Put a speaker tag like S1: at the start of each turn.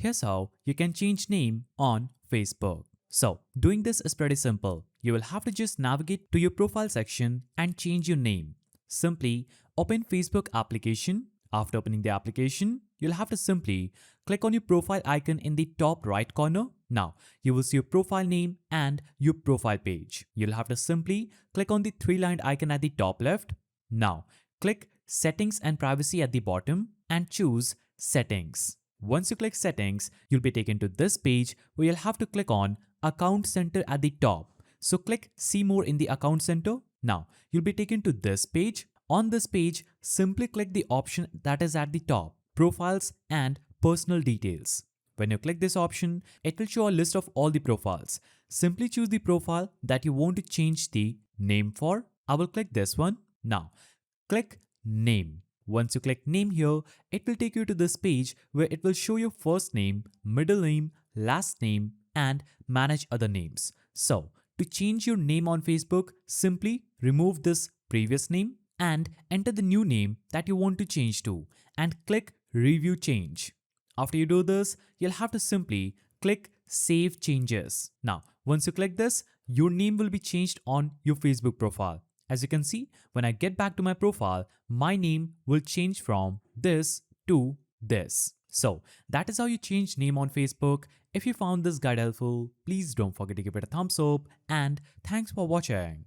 S1: Here's how you can change name on Facebook. So doing this is pretty simple. You will have to just navigate to your profile section and change your name. Simply open Facebook application. After opening the application, you'll have to simply click on your profile icon in the top right corner. Now, you will see your profile name and your profile page. You'll have to simply click on the three-lined icon at the top left. Now, click Settings and Privacy at the bottom and choose Settings. Once you click Settings, you'll be taken to this page where you'll have to click on Account Center at the top. So click See More in the Account Center. Now, you'll be taken to this page. On this page, simply click the option that is at the top, Profiles and Personal Details. When you click this option, it will show a list of all the profiles. Simply choose the profile that you want to change the name for. I will click this one. Now, click Name. Once you click Name here, it will take you to this page where it will show your first name, middle name, last name, and manage other names. So, to change your name on Facebook, simply remove this previous name and enter the new name that you want to change to and click Review Change. After you do this, you'll have to simply click Save Changes. Now, once you click this, your name will be changed on your Facebook profile. As you can see, when I get back to my profile, my name will change from this to this. So that is how you change name on Facebook. If you found this guide helpful, please don't forget to give it a thumbs up and thanks for watching.